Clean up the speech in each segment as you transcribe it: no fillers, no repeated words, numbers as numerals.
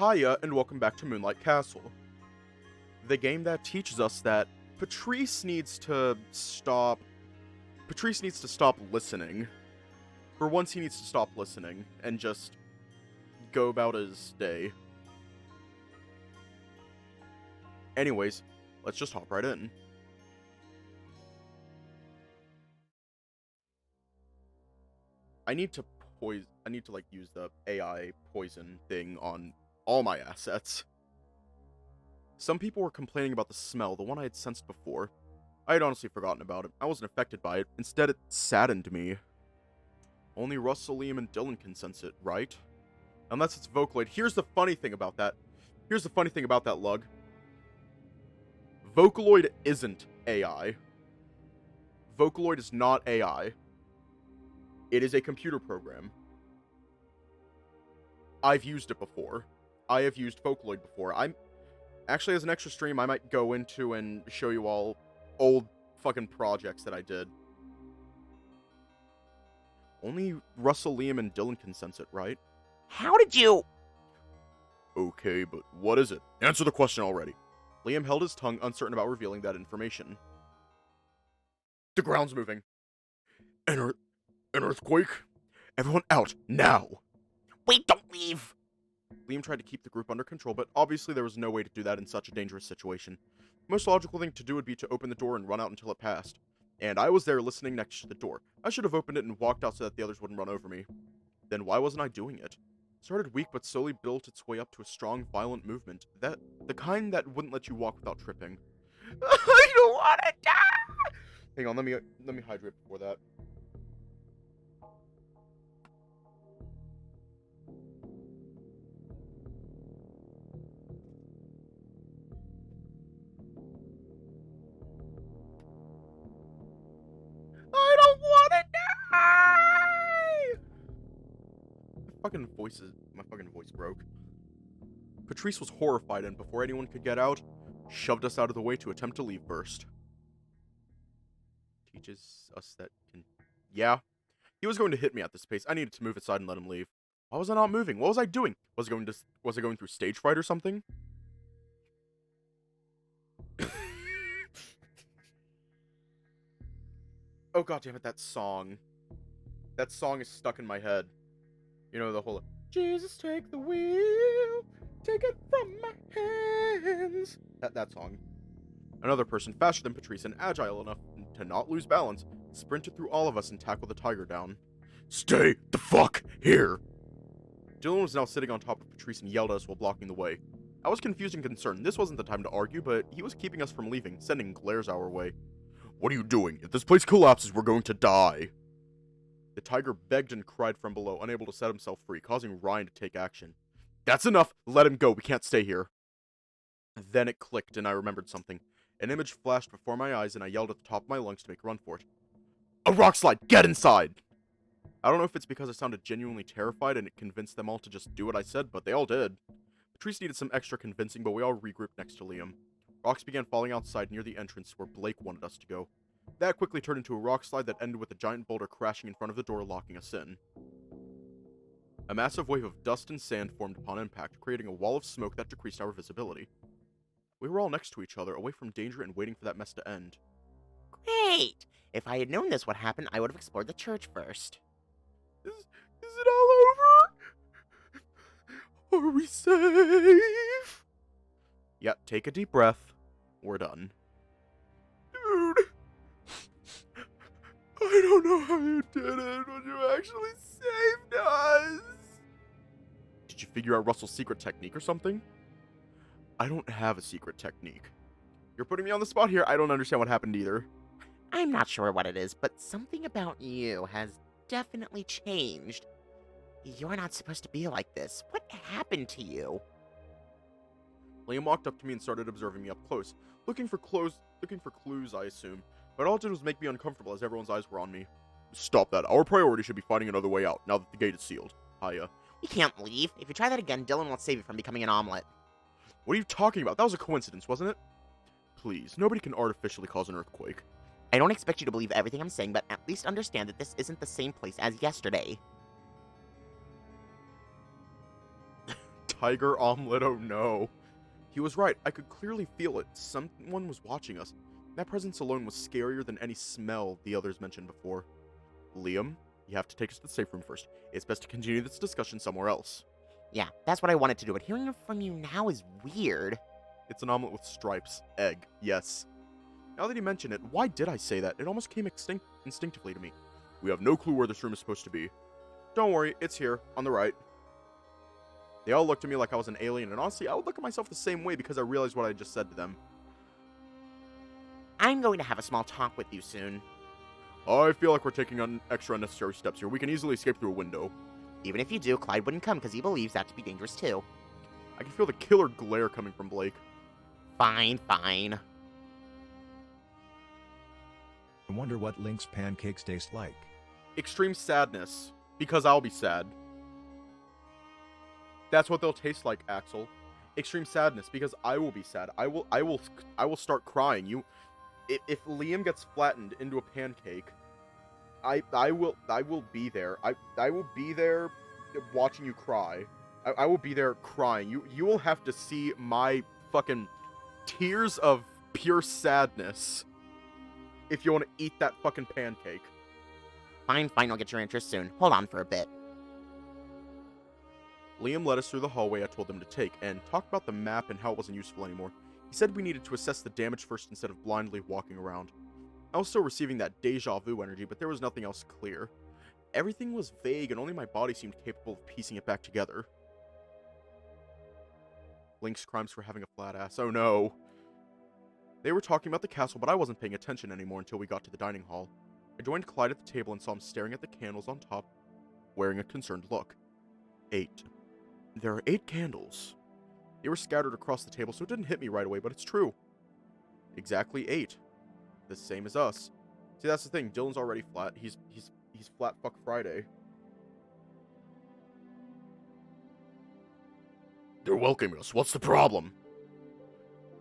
Hiya, and welcome back to Moonlight Castle. The game that teaches us that Patrice needs to stop listening. For once, he needs to stop listening and just go about his day. Anyways, let's just hop right in. I need to use the AI poison thing on all my assets. Some people were complaining about the smell, the one I had sensed before. I had honestly forgotten about it. I wasn't affected by it. Instead, it saddened me. Only Russell, Liam, and Dylan can sense it, right? Unless it's Vocaloid. Here's the funny thing about that. Lug. Vocaloid isn't AI. Vocaloid is not AI. It is a computer program. I've used it before. I have used Vocaloid before. Actually, as an extra stream, I might go into and show you all old fucking projects that I did. Only Russell, Liam, and Dylan can sense it, right? How did you... Okay, but what is it? Answer the question already. Liam held his tongue, uncertain about revealing that information. The ground's moving. An earthquake? Everyone out, now! Wait, don't leave! Liam tried to keep the group under control, but obviously there was no way to do that in such a dangerous situation. The most logical thing to do would be to open the door and run out until it passed. And I was there listening next to the door. I should have opened it and walked out so that the others wouldn't run over me. Then why wasn't I doing it? It started weak but slowly built its way up to a strong, violent movement. The kind that wouldn't let you walk without tripping. I don't want to die! Hang on, let me hydrate before that. I don't want to die! My fucking voice broke. Patrice was horrified and before anyone could get out, shoved us out of the way to attempt to leave first. Teaches us that can... Yeah. He was going to hit me at this pace. I needed to move aside and let him leave. Why was I not moving? What was I doing? Was I going through stage fright or something? Oh god damn it, that song. That song is stuck in my head. You know, the whole, Jesus, take the wheel, take it from my hands. That song. Another person, faster than Patrice and agile enough to not lose balance, sprinted through all of us and tackled the tiger down. Stay the fuck here! Dylan was now sitting on top of Patrice and yelled at us while blocking the way. I was confused and concerned. This wasn't the time to argue, but he was keeping us from leaving, sending glares our way. What are you doing? If this place collapses, we're going to die. The tiger begged and cried from below, unable to set himself free, causing Ryan to take action. That's enough! Let him go, we can't stay here. Then it clicked, and I remembered something. An image flashed before my eyes, and I yelled at the top of my lungs to make a run for it. A rock slide! Get inside! I don't know if it's because I sounded genuinely terrified and it convinced them all to just do what I said, but they all did. Patrice needed some extra convincing, but we all regrouped next to Liam. Rocks began falling outside near the entrance where Blake wanted us to go. That quickly turned into a rock slide that ended with a giant boulder crashing in front of the door, locking us in. A massive wave of dust and sand formed upon impact, creating a wall of smoke that decreased our visibility. We were all next to each other, away from danger and waiting for that mess to end. Great! If I had known this would happen, I would have explored the church first. Is it all over? Are we safe? Yeah, take a deep breath. We're done. Dude! I don't know how you did it, but you actually saved us! Did you figure out Russell's secret technique or something? I don't have a secret technique. You're putting me on the spot here. I don't understand what happened either. I'm not sure what it is, but something about you has definitely changed. You're not supposed to be like this. What happened to you? Liam walked up to me and started observing me up close, looking for clues, I assume. But all it did was make me uncomfortable as everyone's eyes were on me. Stop that. Our priority should be finding another way out, now that the gate is sealed. Hiya. We can't leave. If you try that again, Dylan won't save you from becoming an omelet. What are you talking about? That was a coincidence, wasn't it? Please, nobody can artificially cause an earthquake. I don't expect you to believe everything I'm saying, but at least understand that this isn't the same place as yesterday. tiger omelet, oh no. He was right, I could clearly feel it. Someone was watching us. That presence alone was scarier than any smell the others mentioned before. Liam, you have to take us to the safe room first. It's best to continue this discussion somewhere else. Yeah, that's what I wanted to do, but hearing it from you now is weird. It's an omelet with stripes. Egg, yes. Now that you mention it, why did I say that? It almost came instinctively to me. We have no clue where this room is supposed to be. Don't worry, it's here, on the right. They all looked at me like I was an alien, and honestly, I would look at myself the same way because I realized what I just said to them. I'm going to have a small talk with you soon. I feel like we're taking extra unnecessary steps here. We can easily escape through a window. Even if you do, Clyde wouldn't come because he believes that to be dangerous too. I can feel the killer glare coming from Blake. Fine, fine. I wonder what Link's pancakes taste like. Extreme sadness, because I'll be sad. That's what they'll taste like, Axel. Extreme sadness, because I will be sad. I will start crying. If Liam gets flattened into a pancake, I will be there. I will be there watching you cry. I will be there crying. You will have to see my fucking tears of pure sadness if you want to eat that fucking pancake. Fine, I'll get your interest soon. Hold on for a bit. Liam led us through the hallway I told them to take, and talked about the map and how it wasn't useful anymore. He said we needed to assess the damage first instead of blindly walking around. I was still receiving that deja vu energy, but there was nothing else clear. Everything was vague, and only my body seemed capable of piecing it back together. Link's crimes for having a flat ass. Oh no. They were talking about the castle, but I wasn't paying attention anymore until we got to the dining hall. I joined Clyde at the table and saw him staring at the candles on top, wearing a concerned look. 8. There are 8 candles. They were scattered across the table, so it didn't hit me right away, but it's true. Exactly 8. The same as us. See, that's the thing. Dylan's already flat. He's flat fuck Friday. They're welcoming us. What's the problem?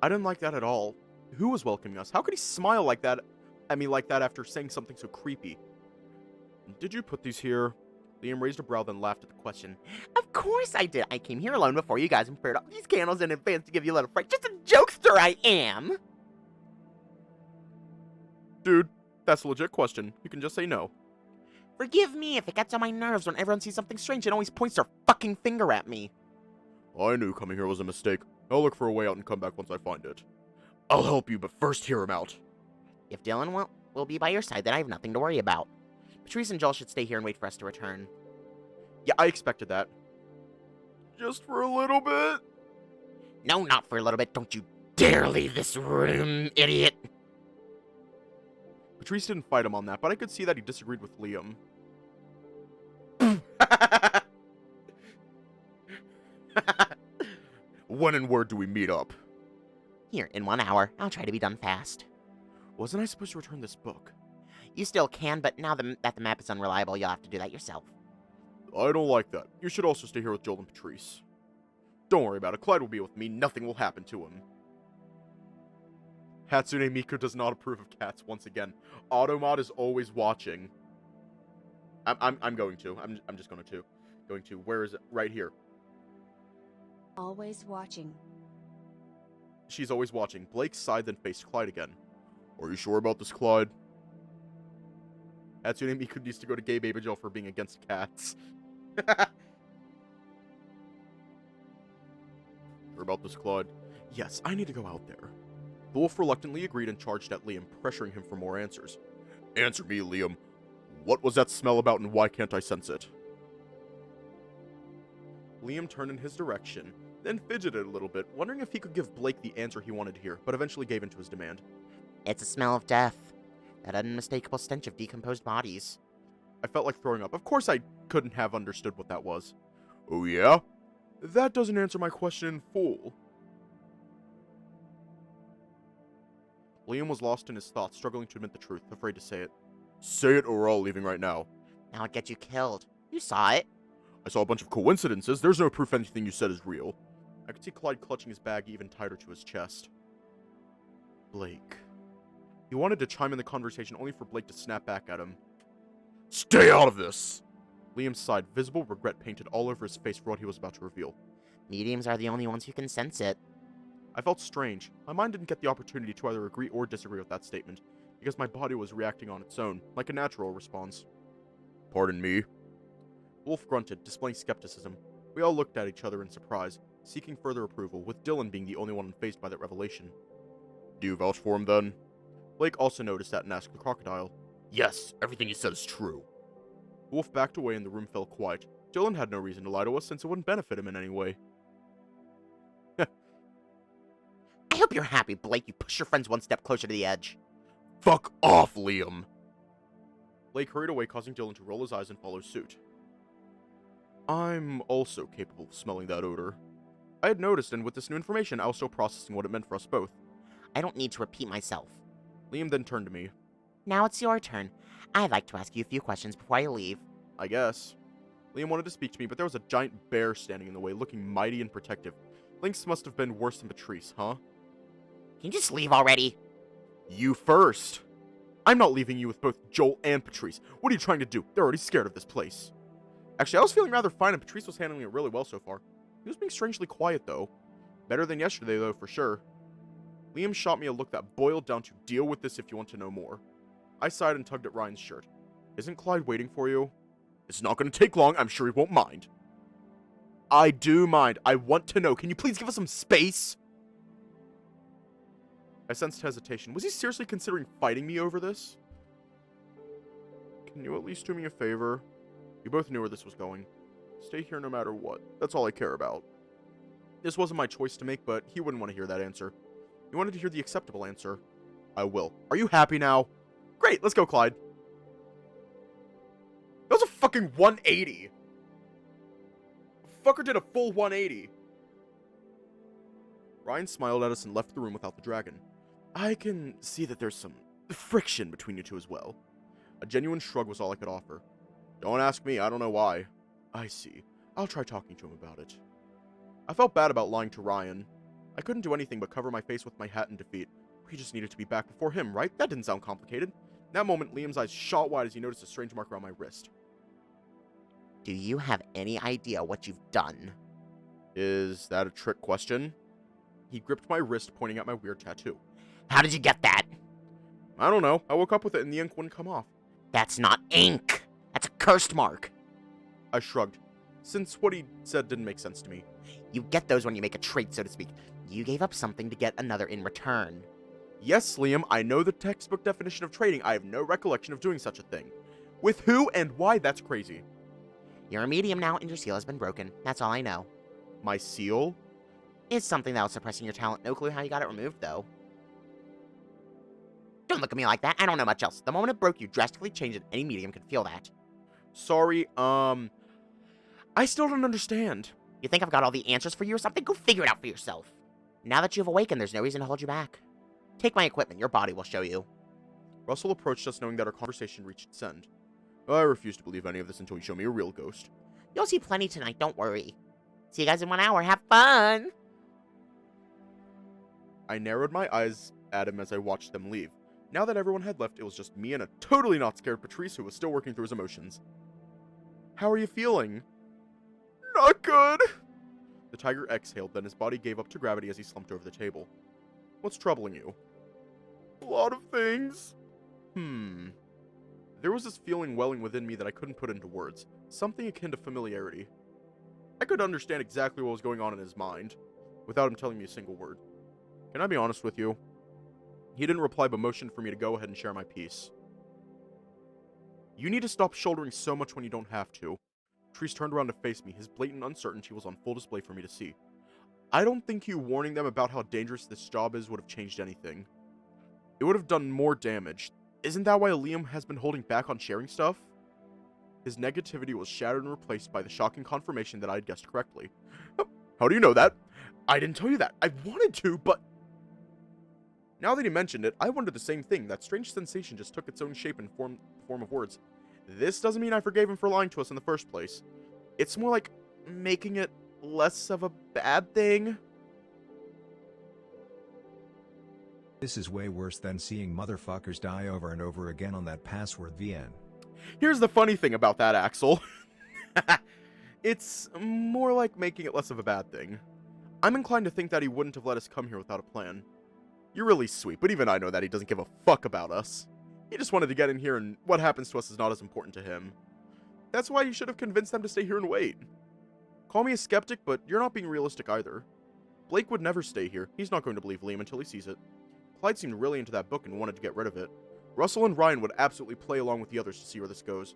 I didn't like that at all. Who was welcoming us? How could he smile like that? Like that after saying something so creepy. Did you put these here? Liam raised a brow, then laughed at the question. Of course I did. I came here alone before you guys and prepared all these candles in advance to give you a little fright. Just a jokester I am! Dude, that's a legit question. You can just say no. Forgive me if it gets on my nerves when everyone sees something strange and always points their fucking finger at me. I knew coming here was a mistake. I'll look for a way out and come back once I find it. I'll help you, but first hear him out. If Dylan will be by your side, then I have nothing to worry about. Patrice and Joel should stay here and wait for us to return. Yeah, I expected that. Just for a little bit? No, not for a little bit. Don't you dare leave this room, idiot! Patrice didn't fight him on that, but I could see that he disagreed with Liam. When and where do we meet up? Here, in 1 hour. I'll try to be done fast. Wasn't I supposed to return this book? You still can, but now that the map is unreliable, you'll have to do that yourself. I don't like that. You should also stay here with Joel and Patrice. Don't worry about it. Clyde will be with me. Nothing will happen to him. Hatsune Miku does not approve of cats once again. Automod is always watching. I'm going to. I'm just going to. Going to. Where is it? Right here. Always watching. She's always watching. Blake sighed, then faced Clyde again. Are you sure about this, Clyde? Hatsune Miku needs to go to gay baby jail for being against cats. Sure about this, Clyde? Yes, I need to go out there. The wolf reluctantly agreed and charged at Liam, pressuring him for more answers. Answer me, Liam. What was that smell about and why can't I sense it? Liam turned in his direction, then fidgeted a little bit, wondering if he could give Blake the answer he wanted to hear, but eventually gave in to his demand. It's a smell of death. That unmistakable stench of decomposed bodies. I felt like throwing up. Of course I couldn't have understood what that was. Oh yeah? That doesn't answer my question in full. Liam was lost in his thoughts, struggling to admit the truth, afraid to say it. Say it or we're all leaving right now. Now it'd get you killed. You saw it. I saw a bunch of coincidences. There's no proof anything you said is real. I could see Clyde clutching his bag even tighter to his chest. Blake. He wanted to chime in the conversation only for Blake to snap back at him. Stay out of this! Liam sighed, visible regret painted all over his face for what he was about to reveal. Mediums are the only ones who can sense it. I felt strange. My mind didn't get the opportunity to either agree or disagree with that statement, because my body was reacting on its own, like a natural response. Pardon me? Wolf grunted, displaying skepticism. We all looked at each other in surprise, seeking further approval, with Dylan being the only one unfazed by that revelation. Do you vouch for him, then? Blake also noticed that and asked the crocodile. Yes, everything he said is true. Wolf backed away and the room fell quiet. Dylan had no reason to lie to us since it wouldn't benefit him in any way. I hope you're happy, Blake. You pushed your friends one step closer to the edge. Fuck off, Liam! Blake hurried away, causing Dylan to roll his eyes and follow suit. I'm also capable of smelling that odor. I had noticed, and with this new information, I was still processing what it meant for us both. I don't need to repeat myself. Liam then turned to me. Now it's your turn. I'd like to ask you a few questions before I leave. I guess. Liam wanted to speak to me, but there was a giant bear standing in the way, looking mighty and protective. Lynx must have been worse than Patrice, huh? Can you just leave already? You first! I'm not leaving you with both Joel and Patrice. What are you trying to do? They're already scared of this place. Actually, I was feeling rather fine, and Patrice was handling it really well so far. He was being strangely quiet, though. Better than yesterday, though, for sure. Liam shot me a look that boiled down to deal with this if you want to know more. I sighed and tugged at Ryan's shirt. Isn't Clyde waiting for you? It's not going to take long. I'm sure he won't mind. I do mind. I want to know. Can you please give us some space? I sensed hesitation. Was he seriously considering fighting me over this? Can you at least do me a favor? You both knew where this was going. Stay here no matter what. That's all I care about. This wasn't my choice to make, but he wouldn't want to hear that answer. He wanted to hear the acceptable answer. I will. Are you happy now? Great, let's go, Clyde. That was a fucking 180. The fucker did a full 180. Ryan smiled at us and left the room without the dragon. I can see that there's some friction between you two as well. A genuine shrug was all I could offer. Don't ask me, I don't know why. I see. I'll try talking to him about it. I felt bad about lying to Ryan. I couldn't do anything but cover my face with my hat in defeat. We just needed to be back before him, right? That didn't sound complicated. In that moment, Liam's eyes shot wide as he noticed a strange mark around my wrist. Do you have any idea what you've done? Is that a trick question? He gripped my wrist, pointing at my weird tattoo. How did you get that? I don't know. I woke up with it and the ink wouldn't come off. That's not ink. That's a cursed mark. I shrugged, since what he said didn't make sense to me. You get those when you make a trade, so to speak. You gave up something to get another in return. Yes, Liam, I know the textbook definition of trading. I have no recollection of doing such a thing. With who and why, that's crazy. You're a medium now, and your seal has been broken. That's all I know. My seal? It's something that was suppressing your talent. No clue how you got it removed, though. Don't look at me like that. I don't know much else. The moment it broke, you drastically changed it. Any medium could feel that. Sorry, I still don't understand. You think I've got all the answers for you or something? Go figure it out for yourself. Now that you've awakened, there's no reason to hold you back. Take my equipment. Your body will show you. Russell approached us knowing that our conversation reached its end. I refuse to believe any of this until you show me a real ghost. You'll see plenty tonight, don't worry. See you guys in 1 hour. Have fun! I narrowed my eyes at him as I watched them leave. Now that everyone had left, it was just me and a totally not scared Patrice who was still working through his emotions. How are you feeling? Not good! The tiger exhaled, then his body gave up to gravity as he slumped over the table. What's troubling you? A lot of things. There was this feeling welling within me that I couldn't put into words. Something akin to familiarity. I could understand exactly what was going on in his mind, without him telling me a single word. Can I be honest with you? He didn't reply but motioned for me to go ahead and share my piece. You need to stop shouldering so much when you don't have to. Patrice turned around to face me. His blatant uncertainty was on full display for me to see. I don't think you warning them about how dangerous this job is would have changed anything. It would have done more damage. Isn't that why Liam has been holding back on sharing stuff? His negativity was shattered and replaced by the shocking confirmation that I had guessed correctly. How do you know that? I didn't tell you that. I wanted to, but... Now that he mentioned it, I wondered the same thing. That strange sensation just took its own shape and form of words. This doesn't mean I forgave him for lying to us in the first place. It's more like making it less of a bad thing. This is way worse than seeing motherfuckers die over and over again on that password VN. Here's the funny thing about that, Axel. It's more like making it less of a bad thing. I'm inclined to think that he wouldn't have let us come here without a plan. You're really sweet, but even I know that he doesn't give a fuck about us. He just wanted to get in here, and what happens to us is not as important to him. That's why you should have convinced them to stay here and wait. Call me a skeptic, but you're not being realistic either. Blake would never stay here. He's not going to believe Liam until he sees it. Clyde seemed really into that book and wanted to get rid of it. Russell and Ryan would absolutely play along with the others to see where this goes.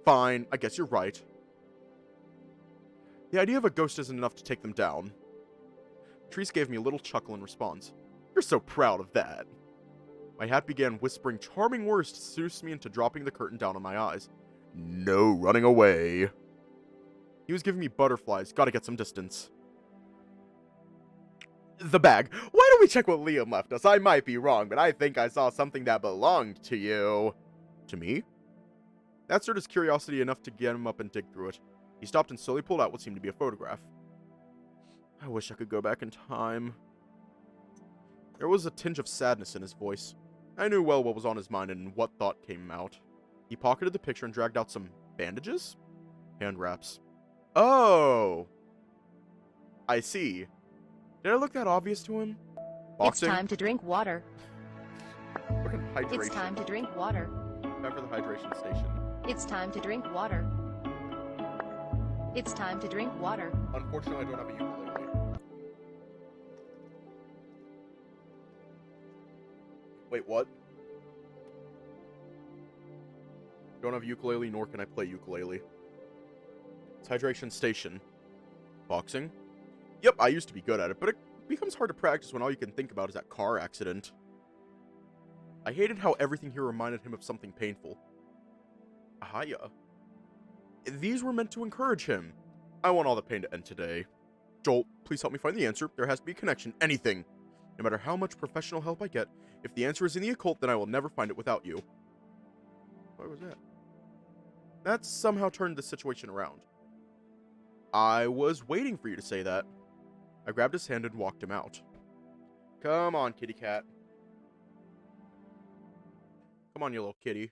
Fine, I guess you're right. The idea of a ghost isn't enough to take them down. Patrice gave me a little chuckle in response. You're so proud of that. My hat began whispering charming words to seduce me into dropping the curtain down on my eyes. No running away. He was giving me butterflies. Gotta get some distance. The bag. Why don't we check what Liam left us? I might be wrong, but I think I saw something that belonged to you. To me? That stirred his curiosity enough to get him up and dig through it. He stopped and slowly pulled out what seemed to be a photograph. I wish I could go back in time. There was a tinge of sadness in his voice. I knew well what was on his mind and what thought came out. He pocketed the picture and dragged out some bandages? Hand wraps. Oh! I see. Did I look that obvious to him? Boxing? It's time to drink water. Fucking hydration. It's time to drink water. Time for the hydration station. It's time to drink water. It's time to drink water. Unfortunately, I don't have a ukulele. Wait, what? Don't have a ukulele, nor can I play ukulele. It's hydration station. Boxing? Yep, I used to be good at it, but it becomes hard to practice when all you can think about is that car accident. I hated how everything here reminded him of something painful. Ahaya. These were meant to encourage him. I want all the pain to end today. Joel, please help me find the answer. There has to be a connection. Anything. No matter how much professional help I get, if the answer is in the occult, then I will never find it without you. What was that? That somehow turned the situation around. I was waiting for you to say that. I grabbed his hand and walked him out. Come on, kitty cat. Come on, you little kitty.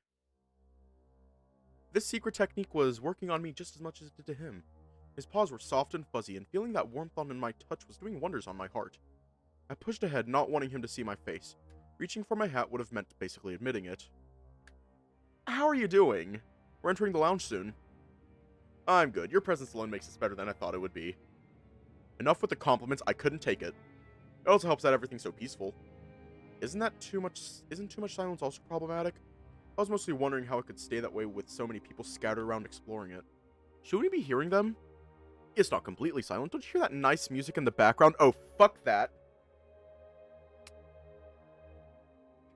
This secret technique was working on me just as much as it did to him. His paws were soft and fuzzy, and feeling that warmth on my touch was doing wonders on my heart. I pushed ahead, not wanting him to see my face. Reaching for my hat would have meant basically admitting it. How are you doing? We're entering the lounge soon. I'm good. Your presence alone makes this better than I thought it would be. Enough with the compliments, I couldn't take it. It also helps that everything's so peaceful. Isn't too much silence also problematic? I was mostly wondering how it could stay that way with so many people scattered around exploring it. Should we be hearing them? It's not completely silent. Don't you hear that nice music in the background? Oh, fuck that.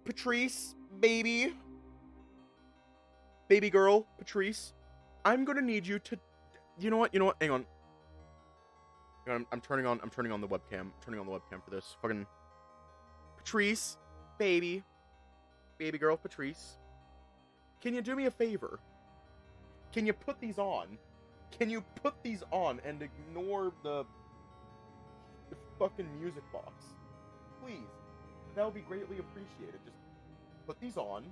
Patrice, baby. Baby girl, Patrice. I'm gonna need you to... You know what? Hang on. I'm turning on the webcam. I'm turning on the webcam for this. Fucking... Patrice, baby. Baby girl, Patrice. Can you do me a favor? Can you put these on? Can you put these on and ignore the fucking music box? Please. That would be greatly appreciated. Just put these on,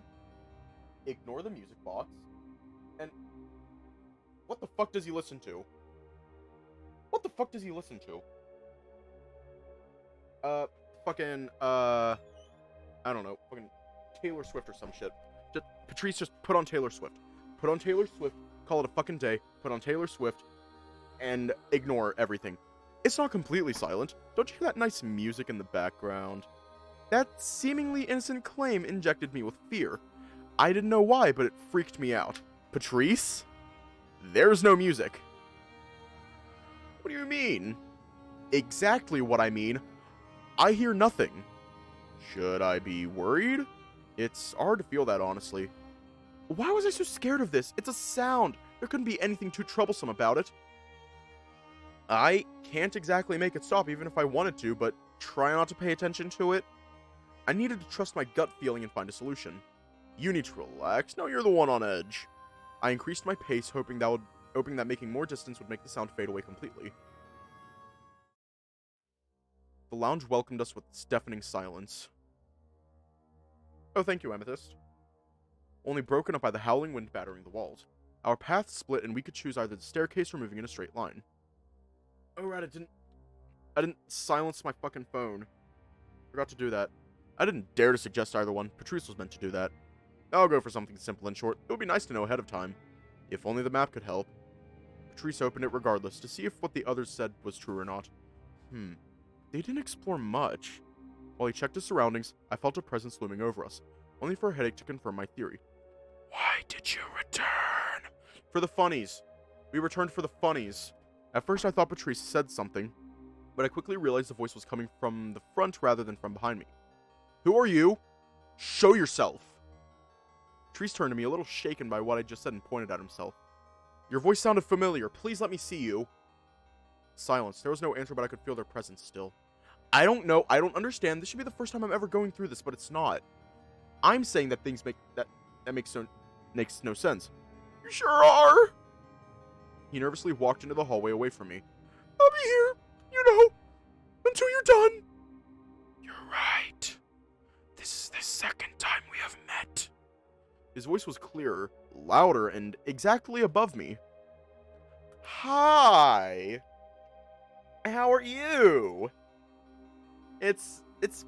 ignore the music box, and... What the fuck does he listen to? What the fuck does he listen to? I don't know. Fucking Taylor Swift or some shit. Patrice, just put on Taylor Swift. Put on Taylor Swift, call it a fucking day, put on Taylor Swift, and ignore everything. It's not completely silent. Don't you hear that nice music in the background? That seemingly innocent claim injected me with fear. I didn't know why, but it freaked me out. Patrice? There's no music. What do you mean? Exactly what I mean. I hear nothing. Should I be worried? It's hard to feel that, honestly. Why was I so scared of this? It's a sound. There couldn't be anything too troublesome about it. I can't exactly make it stop even if I wanted to, but try not to pay attention to it. I needed to trust my gut feeling and find a solution. You need to relax. No, you're the one on edge. I increased my pace, hoping that making more distance would make the sound fade away completely. The lounge welcomed us with its deafening silence. Oh, thank you, Amethyst. Only broken up by the howling wind battering the walls. Our paths split and we could choose either the staircase or moving in a straight line. Oh right, I didn't silence my fucking phone. Forgot to do that. I didn't dare to suggest either one. Patrice was meant to do that. I'll go for something simple and short. It would be nice to know ahead of time. If only the map could help. Patrice opened it regardless, to see if what the others said was true or not. They didn't explore much. While he checked his surroundings, I felt a presence looming over us, only for a headache to confirm my theory. Why did you return? For the funnies. We returned for the funnies. At first I thought Patrice said something, but I quickly realized the voice was coming from the front rather than from behind me. Who are you? Show yourself. Patrice turned to me, a little shaken by what I just said, and pointed at himself. Your voice sounded familiar. Please let me see you. Silence. There was no answer, but I could feel their presence still. I don't know. I don't understand. This should be the first time I'm ever going through this, but it's not. I'm saying that things makes no sense. You sure are. He nervously walked into the hallway away from me. I'll be here, until you're done. You're right. This is the second time we have met. His voice was clearer, louder, and exactly above me. Hi. How are you? It's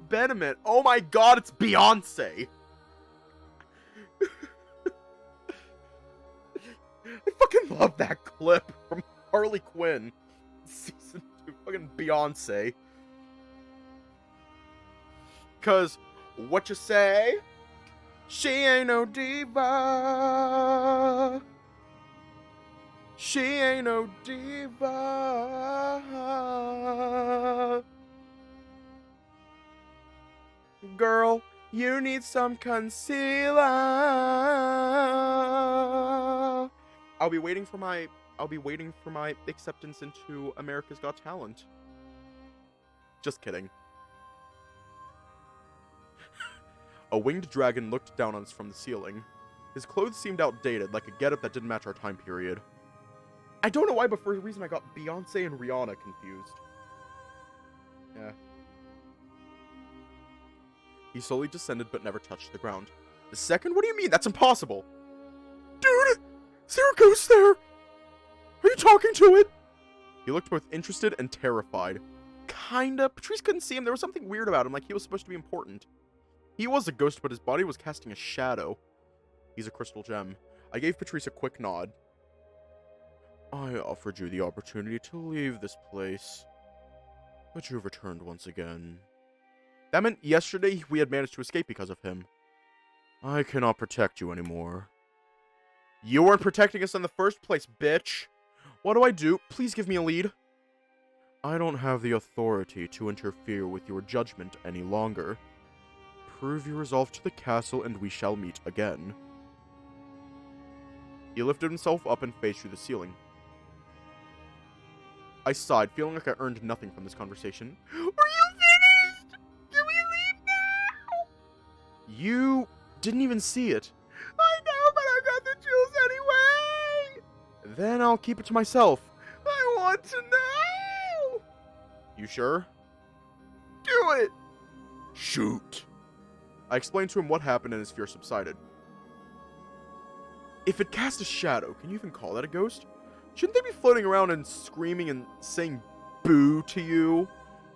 been a minute. Oh my god, it's Beyonce. I fucking love that clip from Harley Quinn. Season 2, fucking Beyonce. Cause, what you say? She ain't no diva. She ain't no diva. Girl, you need some concealer. I'll be waiting for my acceptance into America's Got Talent. Just kidding. A winged dragon looked down on us from the ceiling. His clothes seemed outdated, like a getup that didn't match our time period. I don't know why, but for a reason I got Beyonce and Rihanna confused. Yeah. He slowly descended but never touched the ground. The second? What do you mean? That's impossible! Dude! Is there a ghost there? Are you talking to it? He looked both interested and terrified. Kinda. Patrice couldn't see him. There was something weird about him, like he was supposed to be important. He was a ghost, but his body was casting a shadow. He's a crystal gem. I gave Patrice a quick nod. I offered you the opportunity to leave this place, but you've returned once again. That meant yesterday we had managed to escape because of him. I cannot protect you anymore. You weren't protecting us in the first place, bitch. What do I do? Please give me a lead. I don't have the authority to interfere with your judgment any longer. Prove your resolve to the castle and we shall meet again. He lifted himself up and faced through the ceiling. I sighed, feeling like I earned nothing from this conversation. Are you finished? Can we leave now? You didn't even see it. I know, but I got the chills anyway. Then I'll keep it to myself. I want to know. You sure? Do it. Shoot. I explained to him what happened and his fear subsided. If it cast a shadow, can you even call that a ghost? Shouldn't they be floating around and screaming and saying boo to you?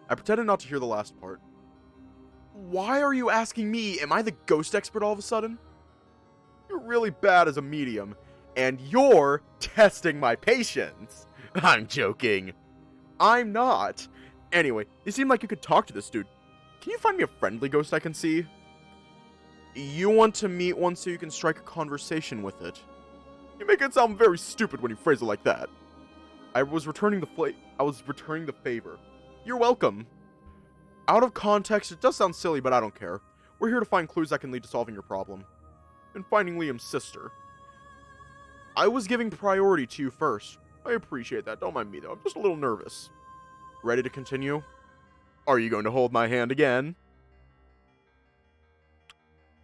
I pretended not to hear the last part. Why are you asking me? Am I the ghost expert all of a sudden? You're really bad as a medium, and you're testing my patience. I'm joking. I'm not. Anyway, you seem like you could talk to this dude. Can you find me a friendly ghost I can see? You want to meet one so you can strike a conversation with it. You make it sound very stupid when you phrase it like that. I was returning the favor. You're welcome. Out of context, it does sound silly, but I don't care. We're here to find clues that can lead to solving your problem. And finding Liam's sister. I was giving priority to you first. I appreciate that. Don't mind me, though. I'm just a little nervous. Ready to continue? Are you going to hold my hand again?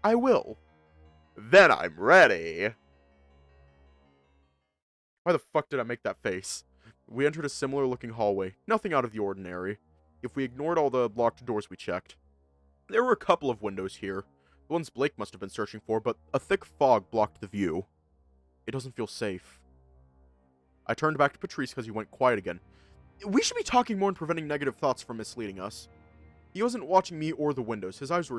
I will. Then I'm ready. Why the fuck did I make that face? We entered a similar looking hallway. Nothing out of the ordinary. If we ignored all the locked doors we checked. There were a couple of windows here. The ones Blake must have been searching for, but a thick fog blocked the view. It doesn't feel safe. I turned back to Patrice because he went quiet again. We should be talking more and preventing negative thoughts from misleading us. He wasn't watching me or the windows. His eyes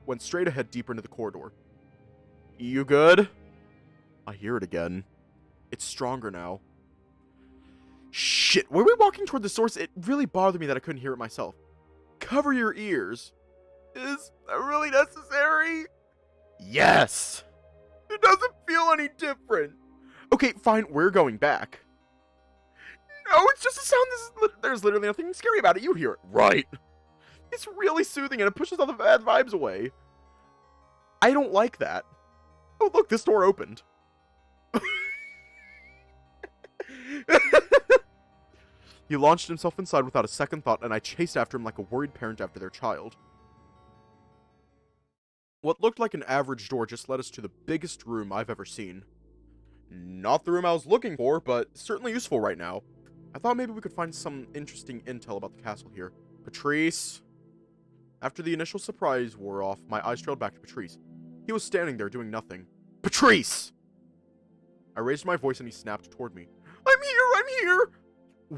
went straight ahead deeper into the corridor. You good? I hear it again. It's stronger now. Shit, were we walking toward the source? It really bothered me that I couldn't hear it myself. Cover your ears. Is that really necessary? Yes! It doesn't feel any different. Okay, fine, we're going back. No, it's just a sound. There's literally nothing scary about it. You hear it, right? It's really soothing and it pushes all the bad vibes away. I don't like that. Oh, look, this door opened. He launched himself inside without a second thought, and I chased after him like a worried parent after their child. What looked like an average door just led us to the biggest room I've ever seen. Not the room I was looking for, but certainly useful right now. I thought maybe we could find some interesting intel about the castle here. Patrice. After the initial surprise wore off, my eyes trailed back to Patrice. He was standing there doing nothing. Patrice! I raised my voice and he snapped toward me. I'm here!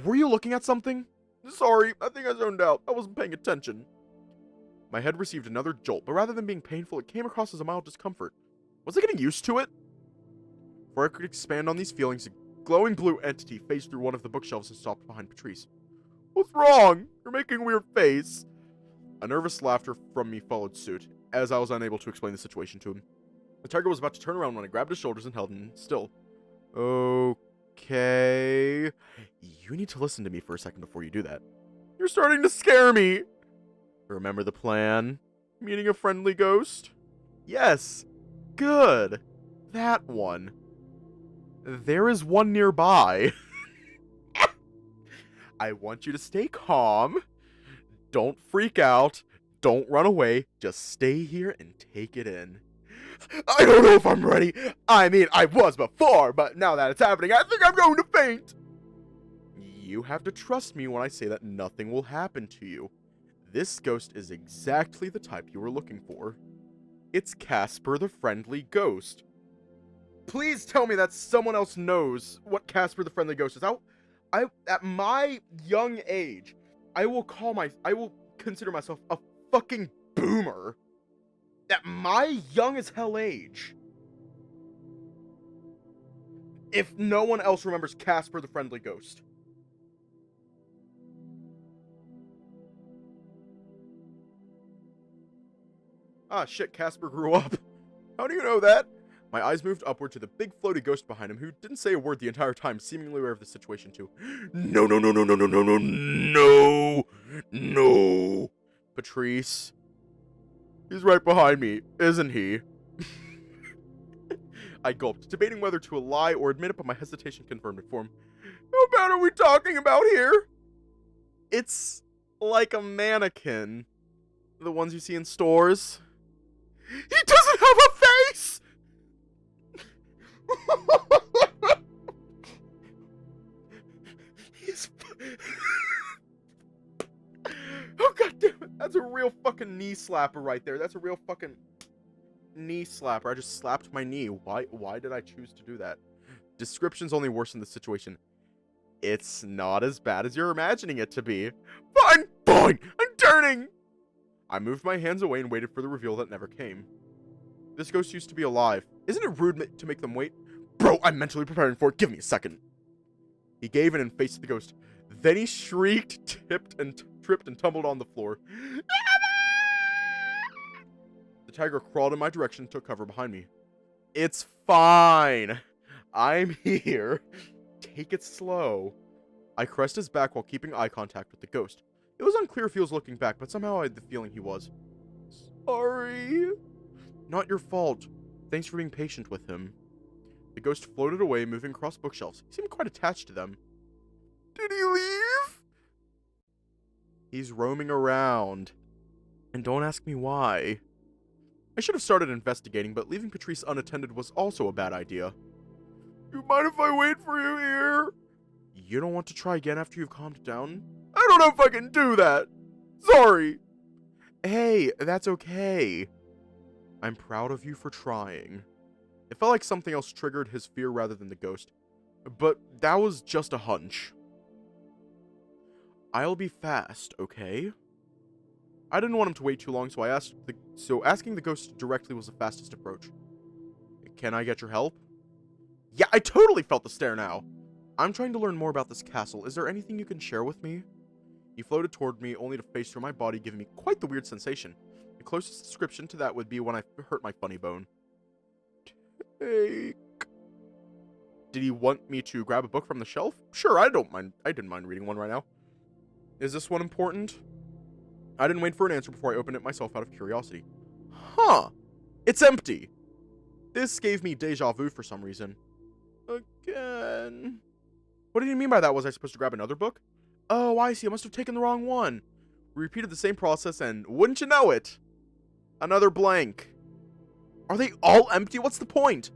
Were you looking at something? Sorry, I think I zoned out. I wasn't paying attention. My head received another jolt, but rather than being painful, it came across as a mild discomfort. Was I getting used to it? Before I could expand on these feelings, a glowing blue entity phased through one of the bookshelves and stopped behind Patrice. What's wrong? You're making a weird face. A nervous laughter from me followed suit, as I was unable to explain the situation to him. The tiger was about to turn around when I grabbed his shoulders and held him still. Okay. You need to listen to me for a second before you do that. You're starting to scare me. Remember the plan? Meeting a friendly ghost? Yes. Good. That one. There is one nearby. I want you to stay calm. Don't freak out. Don't run away. Just stay here and take it in. I don't know if I'm ready. I mean, I was before, but now that it's happening, I think I'm going to faint. You have to trust me when I say that nothing will happen to you. This ghost is exactly the type you were looking for. It's Casper the Friendly Ghost. Please tell me that someone else knows what Casper the Friendly Ghost is. At my young age, I will consider myself a fucking boomer. At my young as hell age. If no one else remembers Casper the Friendly Ghost. Ah, shit, Casper grew up. How do you know that? My eyes moved upward to the big floaty ghost behind him, who didn't say a word the entire time, seemingly aware of the situation too. No, no, no, no, no, no, no, no, no, no. Patrice. He's right behind me, isn't he? I gulped, debating whether to lie or admit it, but my hesitation confirmed it for him. How bad are we talking about here? It's like a mannequin. The ones you see in stores. He doesn't have a face! He's... Oh, god damn it. That's a real fucking knee slapper right there. That's a real fucking knee slapper. I just slapped my knee. Why did I choose to do that? Descriptions only worsen the situation. It's not as bad as you're imagining it to be. Fine, fine, I'm turning! I moved my hands away and waited for the reveal that never came. This ghost used to be alive. Isn't it rude to make them wait? Bro, I'm mentally preparing for it. Give me a second. He gave in and faced the ghost. Then he shrieked, tripped, and tumbled on the floor. The tiger crawled in my direction and took cover behind me. It's fine. I'm here. Take it slow. I caressed his back while keeping eye contact with the ghost. It was unclear if he was looking back, but somehow I had the feeling he was. Sorry. Not your fault. Thanks for being patient with him. The ghost floated away, moving across bookshelves. He seemed quite attached to them. Did he leave? He's roaming around. And don't ask me why. I should have started investigating, but leaving Patrice unattended was also a bad idea. You mind if I wait for you here? You don't want to try again after you've calmed down? I don't know if I can do that. Sorry. Hey, that's okay. I'm proud of you for trying. It felt like something else triggered his fear rather than the ghost. But that was just a hunch. I'll be fast, okay? I didn't want him to wait too long, so asking the ghost directly was the fastest approach. Can I get your help? Yeah, I totally felt the stare now. I'm trying to learn more about this castle. Is there anything you can share with me? He floated toward me, only to face through my body, giving me quite the weird sensation. The closest description to that would be when I hurt my funny bone. Take. Did he want me to grab a book from the shelf? Sure, I didn't mind reading one right now. Is this one important? I didn't wait for an answer before I opened it myself out of curiosity. Huh. It's empty. This gave me deja vu for some reason. Again. What did he mean by that? Was I supposed to grab another book? Oh, I see. I must have taken the wrong one. We repeated the same process and, wouldn't you know it, another blank. Are they all empty? What's the point?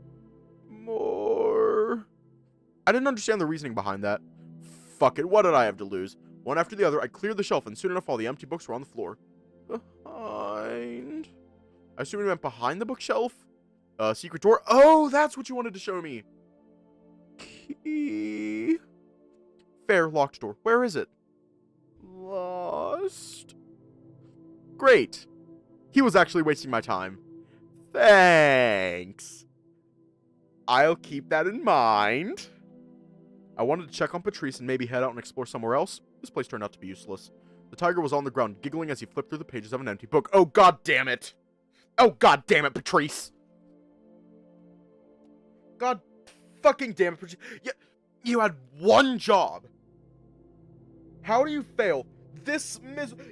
More. I didn't understand the reasoning behind that. Fuck it, what did I have to lose? One after the other, I cleared the shelf, and soon enough all the empty books were on the floor. Behind? I assume he meant behind the bookshelf? Secret door? Oh, that's what you wanted to show me. Key. Fair, locked door. Where is it? Lost. Great. He was actually wasting my time. Thanks. I'll keep that in mind. I wanted to check on Patrice and maybe head out and explore somewhere else. This place turned out to be useless. The tiger was on the ground, giggling as he flipped through the pages of an empty book. Oh, god damn it. Oh, god damn it, Patrice. God fucking damn it, Patrice. You had one job. How do you fail this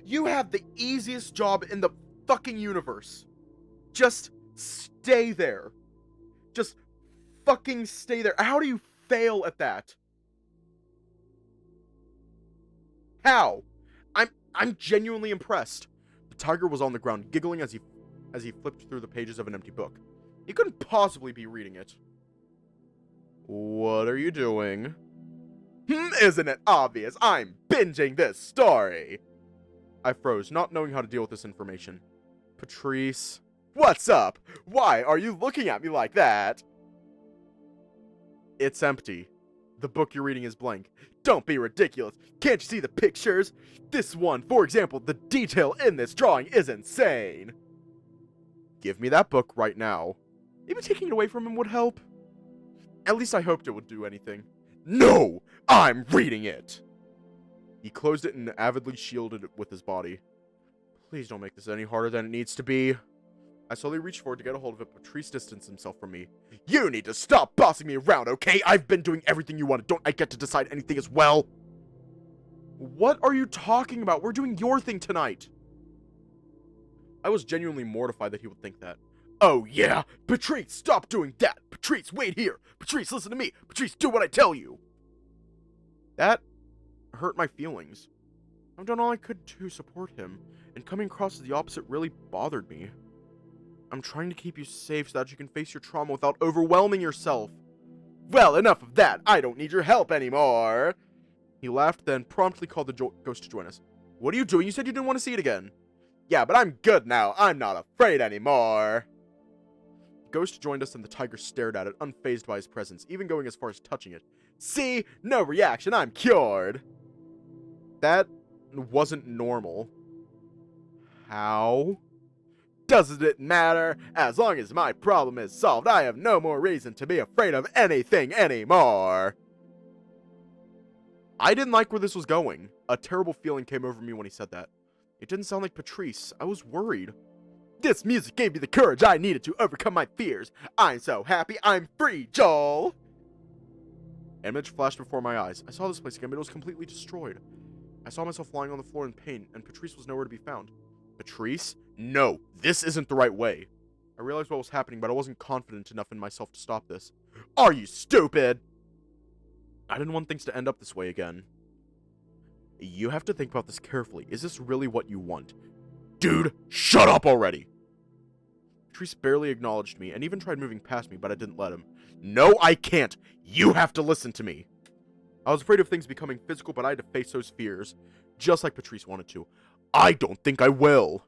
You have the easiest job in the fucking universe. Just stay there. Just fucking stay there. How do you fail at that? How? I'm genuinely impressed. The tiger was on the ground, giggling as he flipped through the pages of an empty book. He couldn't possibly be reading it. What are you doing? Isn't it obvious? I'm binging this story. I froze, not knowing how to deal with this information. Patrice. What's up? Why are you looking at me like that? It's empty. The book you're reading is blank. Don't be ridiculous. Can't you see the pictures? This one, for example, the detail in this drawing is insane. Give me that book right now. Maybe taking it away from him would help. At least I hoped it would do anything. No! I'm reading it! He closed it and avidly shielded it with his body. Please don't make this any harder than it needs to be. I slowly reached forward to get a hold of it, but Patrice distanced himself from me. You need to stop bossing me around, okay? I've been doing everything you wanted. Don't I get to decide anything as well? What are you talking about? We're doing your thing tonight. I was genuinely mortified that he would think that. Oh yeah? Patrice, stop doing that! Patrice, wait here! Patrice, listen to me! Patrice, do what I tell you! That hurt my feelings. I've done all I could to support him, and coming across as the opposite really bothered me. I'm trying to keep you safe so that you can face your trauma without overwhelming yourself. Well, enough of that. I don't need your help anymore. He laughed, then promptly called the ghost to join us. What are you doing? You said you didn't want to see it again. Yeah, but I'm good now. I'm not afraid anymore. The ghost joined us and the tiger stared at it, unfazed by his presence, even going as far as touching it. See? No reaction. I'm cured. That wasn't normal. How? Doesn't it matter? As long as my problem is solved, I have no more reason to be afraid of anything anymore. I didn't like where this was going. A terrible feeling came over me when he said that. It didn't sound like Patrice. I was worried. This music gave me the courage I needed to overcome my fears. I'm so happy I'm free, Joel! An image flashed before my eyes. I saw this place again, but it was completely destroyed. I saw myself lying on the floor in pain, and Patrice was nowhere to be found. Patrice? No, this isn't the right way. I realized what was happening, but I wasn't confident enough in myself to stop this. Are you stupid? I didn't want things to end up this way again. You have to think about this carefully. Is this really what you want? Dude, shut up already! Patrice barely acknowledged me, and even tried moving past me, but I didn't let him. No, I can't! You have to listen to me! I was afraid of things becoming physical, but I had to face those fears, just like Patrice wanted to. I don't think I will!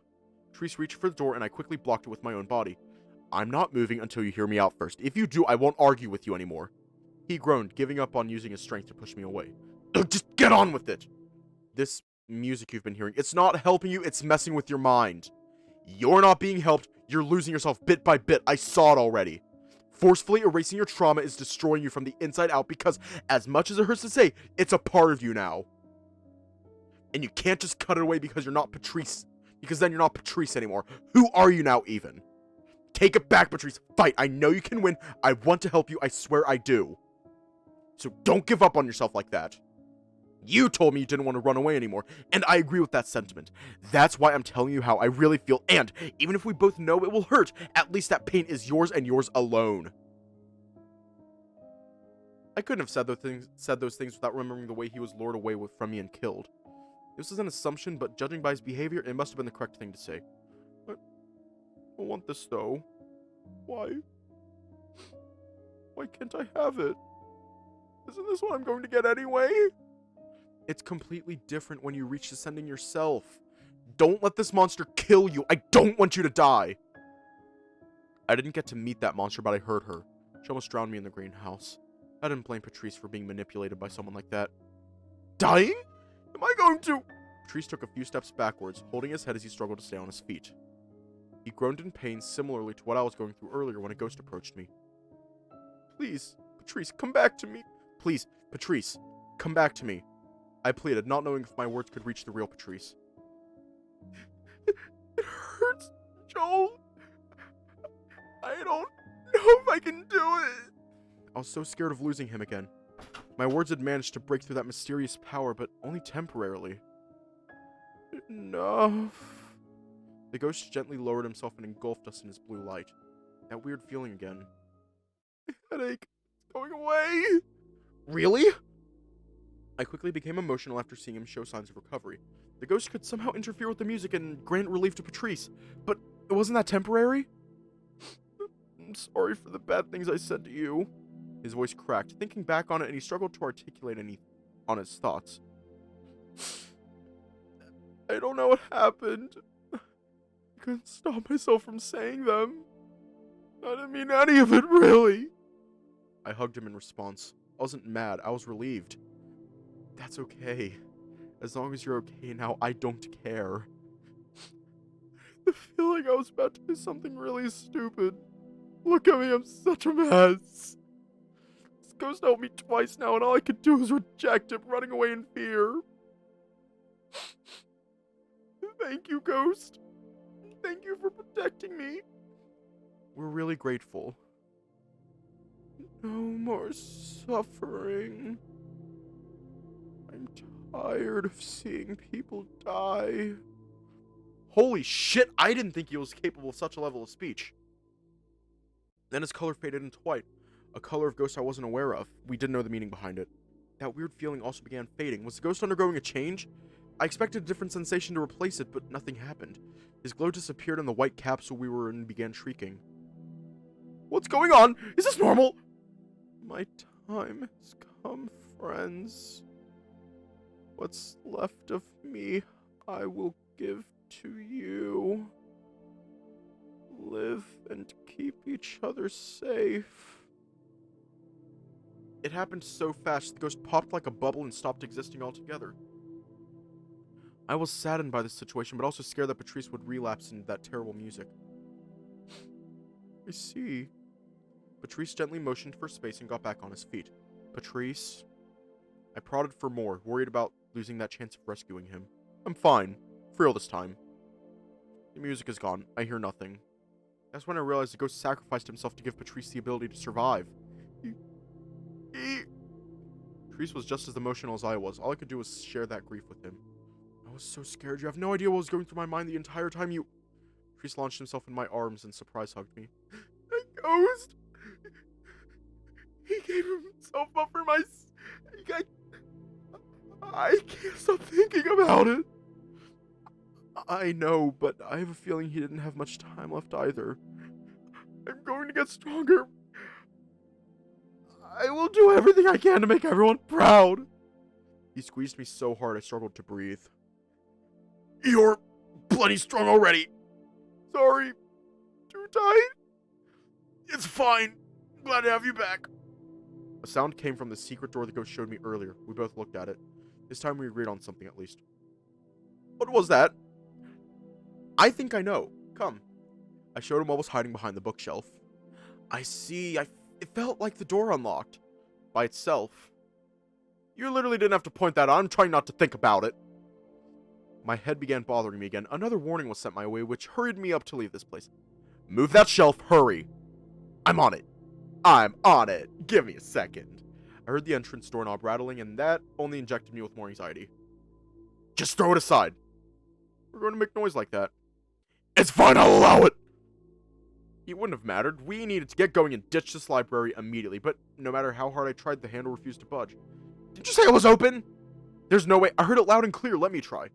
Patrice reached for the door, and I quickly blocked it with my own body. I'm not moving until you hear me out first. If you do, I won't argue with you anymore. He groaned, giving up on using his strength to push me away. Just get on with it! This music you've been hearing, it's not helping you, it's messing with your mind. You're not being helped, you're losing yourself bit by bit, I saw it already. Forcefully erasing your trauma is destroying you from the inside out because, as much as it hurts to say, it's a part of you now. And you can't just cut it away because you're not Patrice. Because then you're not Patrice anymore. Who are you now, even? Take it back, Patrice. Fight. I know you can win. I want to help you. I swear I do. So don't give up on yourself like that. You told me you didn't want to run away anymore, and I agree with that sentiment. That's why I'm telling you how I really feel, and even if we both know it will hurt, at least that pain is yours and yours alone. I couldn't have said those things without remembering the way he was lured away from me and killed. This is an assumption, but judging by his behavior, it must have been the correct thing to say. I want this, though. Why? Why can't I have it? Isn't this what I'm going to get anyway? It's completely different when you reach descending yourself. Don't let this monster kill you. I don't want you to die. I didn't get to meet that monster, but I heard her. She almost drowned me in the greenhouse. I didn't blame Patrice for being manipulated by someone like that. Dying? Am I going to... Patrice took a few steps backwards, holding his head as he struggled to stay on his feet. He groaned in pain similarly to what I was going through earlier when a ghost approached me. Please, Patrice, come back to me. Please, Patrice, come back to me. I pleaded, not knowing if my words could reach the real Patrice. It hurts, Joel. I don't know if I can do it. I was so scared of losing him again. My words had managed to break through that mysterious power, but only temporarily. Enough. The ghost gently lowered himself and engulfed us in his blue light. That weird feeling again. My headache is going away. Really? I quickly became emotional after seeing him show signs of recovery. The ghost could somehow interfere with the music and grant relief to Patrice, but wasn't that temporary? I'm sorry for the bad things I said to you. His voice cracked, thinking back on it, and he struggled to articulate any on his thoughts. I don't know what happened. I couldn't stop myself from saying them. I didn't mean any of it, really. I hugged him in response. I wasn't mad, I was relieved. That's okay. As long as you're okay now, I don't care. The feeling I was about to do something really stupid. Look at me, I'm such a mess. This ghost helped me twice now, and all I could do was reject him, running away in fear. Thank you, Ghost. Thank you for protecting me. We're really grateful. No more suffering. I'm tired of seeing people die. Holy shit, I didn't think he was capable of such a level of speech. Then his color faded into white, a color of ghost I wasn't aware of. We didn't know the meaning behind it. That weird feeling also began fading. Was the ghost undergoing a change? I expected a different sensation to replace it, but nothing happened. His glow disappeared and the white capsule we were in began shrieking. What's going on? Is this normal? My time has come, friends. What's left of me, I will give to you. Live and keep each other safe. It happened so fast, the ghost popped like a bubble and stopped existing altogether. I was saddened by this situation, but also scared that Patrice would relapse into that terrible music. I see. Patrice gently motioned for space and got back on his feet. Patrice? I prodded for more, worried about losing that chance of rescuing him. I'm fine. For real this time. The music is gone. I hear nothing. That's when I realized the ghost sacrificed himself to give Patrice the ability to survive. Patrice was just as emotional as I was. All I could do was share that grief with him. I was so scared. You have no idea what was going through my mind the entire time you... Patrice launched himself in my arms and surprise hugged me. The ghost! He gave himself up for my... I can't stop thinking about it. I know, but I have a feeling he didn't have much time left either. I'm going to get stronger. I will do everything I can to make everyone proud. He squeezed me so hard I struggled to breathe. You're plenty strong already. Sorry. Too tight? It's fine. Glad to have you back. A sound came from the secret door the ghost showed me earlier. We both looked at it. This time we agreed on something at least. What was that? I think I know. Come. I showed him what was hiding behind the bookshelf. I see. It felt like the door unlocked. By itself. You literally didn't have to point that out. I'm trying not to think about it. My head began bothering me again. Another warning was sent my way, which hurried me up to leave this place. Move that shelf. Hurry. I'm on it. I'm on it. Give me a second. I heard the entrance doorknob rattling, and that only injected me with more anxiety. Just throw it aside. We're going to make noise like that. It's fine, I'll allow it. It wouldn't have mattered. We needed to get going and ditch this library immediately, but no matter how hard I tried, the handle refused to budge. Did you say it was open? There's no way. I heard it loud and clear. Let me try.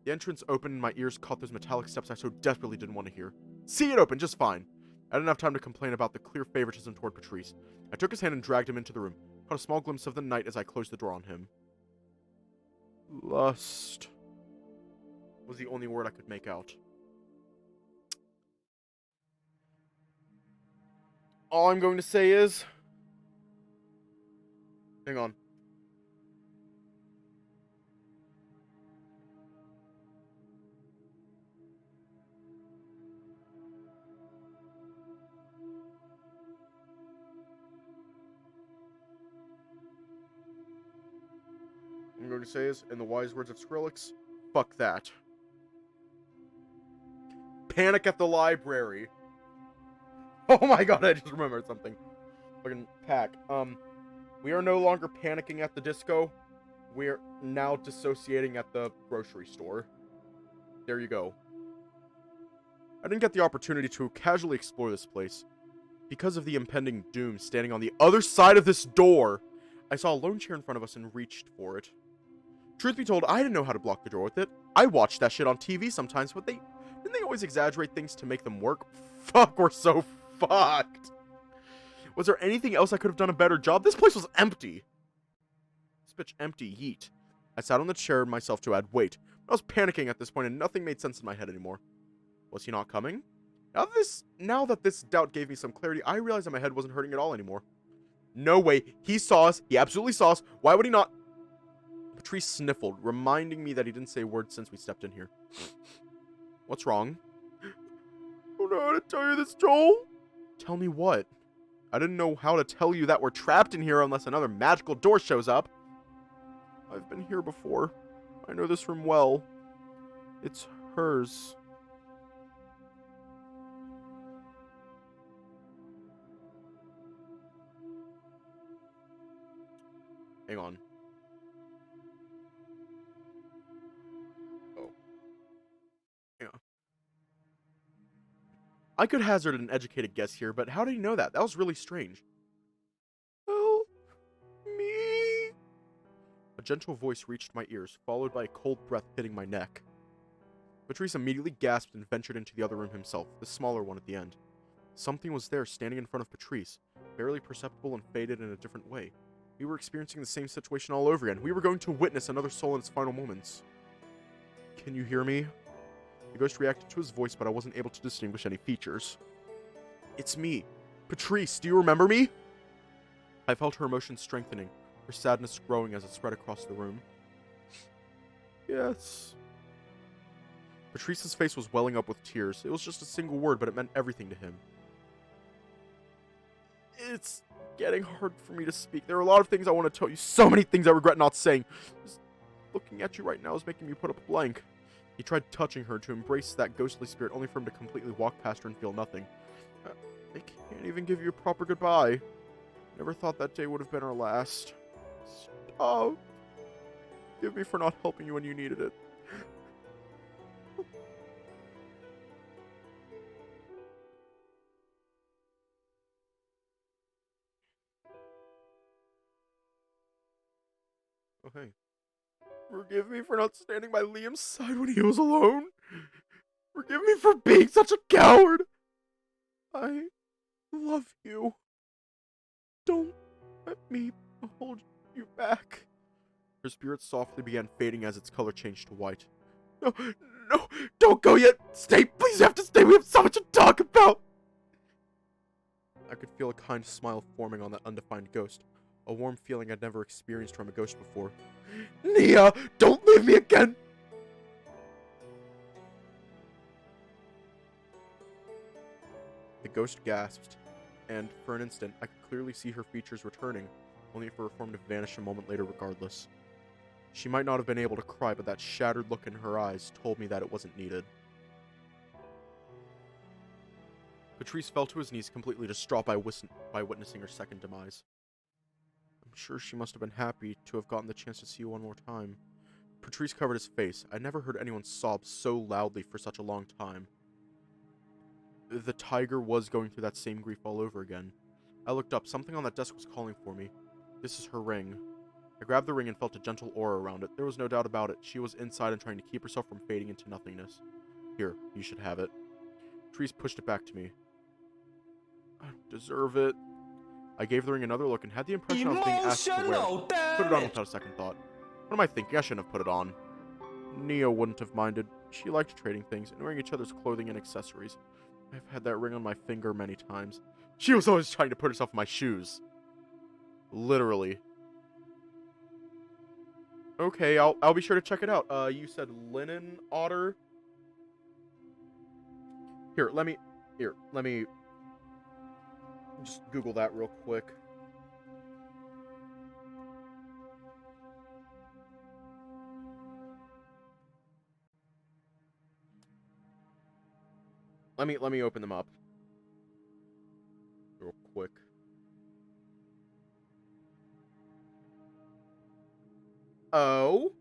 The entrance opened and my ears caught those metallic steps I so desperately didn't want to hear. See it open, just fine. I didn't have time to complain about the clear favoritism toward Patrice. I took his hand and dragged him into the room. Caught a small glimpse of the night as I closed the door on him. Lust was the only word I could make out. All I'm going to say is... Hang on. I'm going to say is, in the wise words of Skrillex, fuck that. Panic at the library. Oh my god, I just remembered something. Fucking pack. We are no longer panicking at the disco. We're now dissociating at the grocery store. There you go. I didn't get the opportunity to casually explore this place. Because of the impending doom standing on the other side of this door, I saw a lone chair in front of us and reached for it. Truth be told, I didn't know how to block the door with it. I watched that shit on TV sometimes, but didn't they always exaggerate things to make them work? Fuck, we're so fucked. Was there anything else I could have done a better job? This place was empty. This bitch empty, yeet. I sat on the chair myself to add weight. I was panicking at this point and nothing made sense in my head anymore. Was he not coming? Now that this doubt gave me some clarity, I realized that my head wasn't hurting at all anymore. No way. He saw us. He absolutely saw us. Why would he not? Patrice sniffled, reminding me that he didn't say a word since we stepped in here. What's wrong? I don't know how to tell you this, Joel. Tell me what? I didn't know how to tell you that we're trapped in here unless another magical door shows up. I've been here before. I know this room well. It's hers. Hang on. Oh. Hang on. I could hazard an educated guess here, but how did he know that? That was really strange. Help me. A gentle voice reached my ears, followed by a cold breath hitting my neck. Patrice immediately gasped and ventured into the other room himself, the smaller one at the end. Something was there standing in front of Patrice, barely perceptible and faded in a different way. We were experiencing the same situation all over again. We were going to witness another soul in its final moments. Can you hear me? The ghost reacted to his voice, but I wasn't able to distinguish any features. It's me. Patrice, do you remember me? I felt her emotions strengthening, her sadness growing as it spread across the room. Yes. Patrice's face was welling up with tears. It was just a single word, but it meant everything to him. It's getting hard for me to speak. There are a lot of things I want to tell you. So many things I regret not saying. Just looking at you right now is making me put up a blank. He tried touching her to embrace that ghostly spirit, only for him to completely walk past her and feel nothing. I can't even give you a proper goodbye. Never thought that day would have been our last. Stop. Forgive me for not helping you when you needed it. Oh, hey. Forgive me for not standing by Liam's side when he was alone. Forgive me for being such a coward. I love you. Don't let me hold you back. Her spirit softly began fading as its color changed to white. No, no, don't go yet. Stay, please, you have to stay. We have so much to talk about. I could feel a kind smile forming on that undefined ghost. A warm feeling I'd never experienced from a ghost before. Nia! Don't leave me again! The ghost gasped, and for an instant, I could clearly see her features returning, only for her form to vanish a moment later regardless. She might not have been able to cry, but that shattered look in her eyes told me that it wasn't needed. Patrice fell to his knees, completely distraught by witnessing her second demise. I'm sure she must have been happy to have gotten the chance to see you one more time. Patrice covered his face. I never heard anyone sob so loudly for such a long time. The tiger was going through that same grief all over again. I looked up. Something on that desk was calling for me. This is her ring. I grabbed the ring and felt a gentle aura around it. There was no doubt about it. She was inside and trying to keep herself from fading into nothingness. Here, you should have it. Patrice pushed it back to me. I don't deserve it. I gave the ring another look and had the impression I was being asked to wear it. Put it on without a second thought. What am I thinking? I shouldn't have put it on. Nia wouldn't have minded. She liked trading things and wearing each other's clothing and accessories. I've had that ring on my finger many times. She was always trying to put herself in my shoes. Literally. Okay, I'll be sure to check it out. You said linen otter? Here, let me just Google that real quick. Let me open them up real quick. Oh.